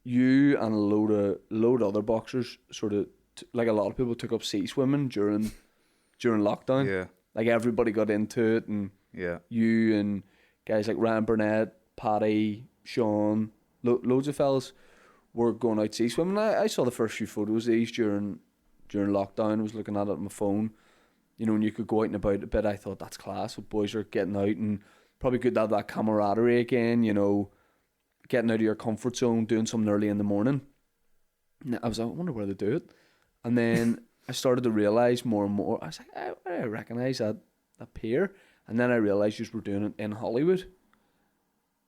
you and a load of other boxers sort of like a lot of people took up sea swimming during lockdown. Yeah. Like everybody got into it, and Yeah. you and guys like Ryan Burnett, Paddy, Sean, loads of fellas were going out sea swimming. I saw the first few photos of these during lockdown. I was looking at it on my phone. You know, and you could go out and about a bit. I thought that's class. What boys are getting out, and probably good to have that camaraderie again. You know, getting out of your comfort zone, doing something early in the morning. And I was like, I wonder where they do it. And then I started to realise more and more. I was like, I recognise that pier. And then I realised you were doing it in Hollywood.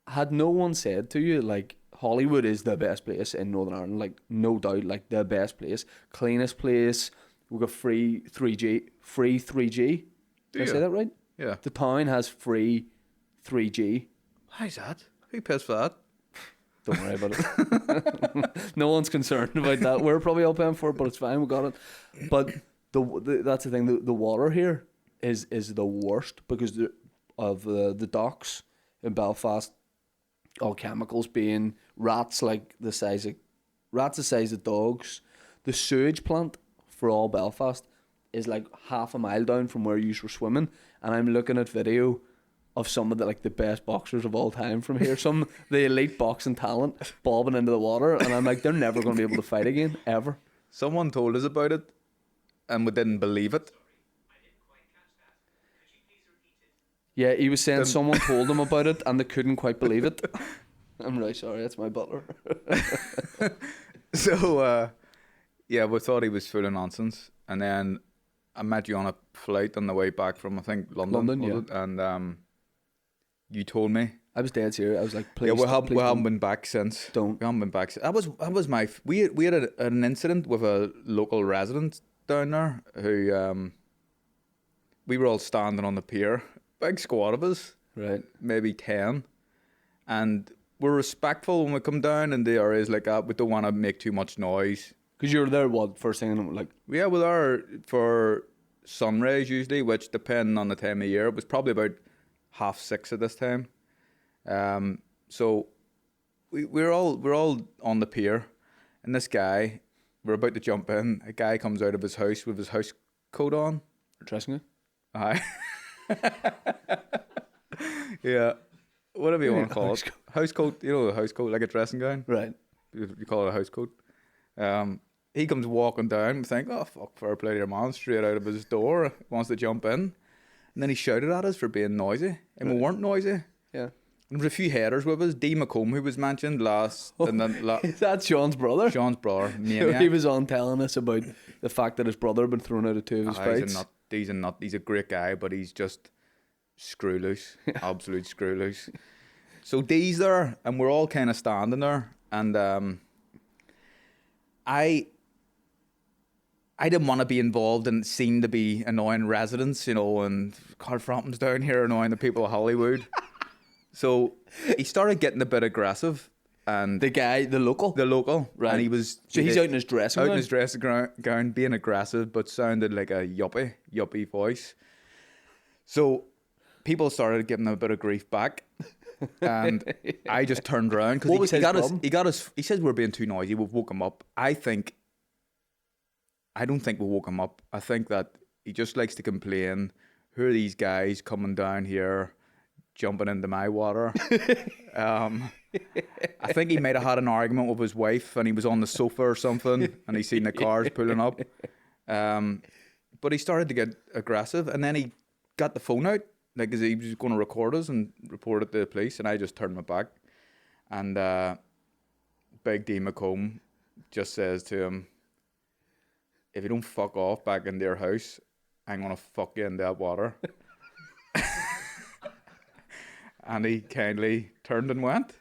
Had no one said to you, like, Hollywood is the best place in Northern Ireland, like, no doubt, like, the best place, cleanest place. We got free 3G. Did I say that right? Yeah. The town has free 3G. How's that? Who pays for that? Don't worry about it. No one's concerned about that. We're probably all paying for it, but it's fine. We got it. But that's the thing. The water here is the worst because of the docks in Belfast. All chemicals being rats the size of dogs. The sewage plant for all Belfast is like half a mile down from where you were swimming, and I'm looking at video of some of the best boxers of all time from here, the elite boxing talent bobbing into the water, and I'm like, they're never going to be able to fight again ever. Someone told us about it, and we didn't believe it. Yeah, he was saying someone told him about it and they couldn't quite believe it. I'm really sorry, that's my butler. So, yeah, we thought he was full of nonsense. And then I met you on a flight on the way back from, I think, London. Yeah. And you told me. I was dead serious. I was like, please. Yeah, we haven't don't. been back since. Don't. We haven't been back since. That was my... We had an incident with a local resident down there who... we were all standing on the pier. Big squad of us, right? Maybe 10, and we're respectful when we come down in the areas like that. We don't want to make too much noise. Because you were there, first thing, like? Yeah, we were there for sunrise usually, which depending on the time of year, it was probably about 6:30 at this time. So we're all on the pier, and this guy, we're about to jump in. A guy comes out of his house with his house coat on. Dressing it? Aye. Yeah, whatever you want to call it. House coat, you know, a house coat, like a dressing gown. Right. You call it a house coat. He comes walking down, we think, oh, fuck, fair play to your man, straight out of his door, wants to jump in. And then he shouted at us for being noisy. And we weren't noisy. Yeah. And there was a few headers with us. D. McComb, who was mentioned last. Oh, and then that's Sean's brother? Sean's brother. He was on telling us about the fact that his brother had been thrown out of 2 of his fights. He's a nut. He's a great guy, but he's just screw loose. Absolute screw loose. So D's there, and we're all kind of standing there. And I didn't want to be involved and seem to be annoying residents, you know, and Carl Frampton's down here annoying the people of Hollywood. So he started getting a bit aggressive. And the local, right? And he was he's out in his dressing gown, being aggressive, but sounded like a yuppie voice. So people started giving him a bit of grief back, and I just turned around because he says we're being too noisy. We've woke him up. I don't think we woke him up. I think that he just likes to complain. Who are these guys coming down here, jumping into my water? I think he might have had an argument with his wife and he was on the sofa or something and he seen the cars pulling up. But he started to get aggressive and then he got the phone out, like as he was going to record us and report it to the police, and I just turned my back. And Big D. McComb just says to him, if you don't fuck off back into your house, I'm going to fuck you in that water. And he kindly turned and went.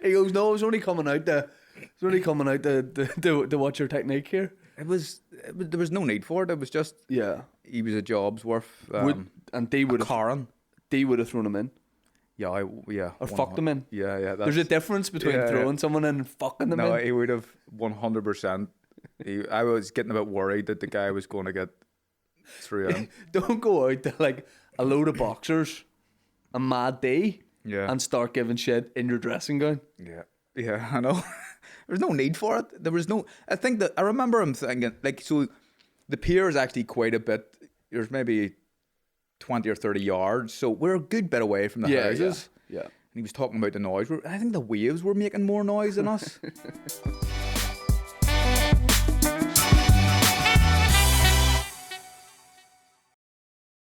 He goes, no, I was only coming out to watch your technique here. There was no need for it. It was just, he was a job's worth. And D would have thrown him in. Yeah, or fucked him in. Yeah. There's a difference between throwing someone in and fucking them in. No, he would have 100%. I was getting a bit worried that the guy was going to get through him. Don't go out to like a load of boxers, a mad day, and start giving shit in your dressing gown. Yeah. Yeah, I know. There's no need for it. There was no. I think that I remember him thinking like, so the pier is actually quite a bit. There's maybe 20 or 30 yards, so we're a good bit away from the houses. Yeah. And he was talking about the noise. I think the waves were making more noise than us.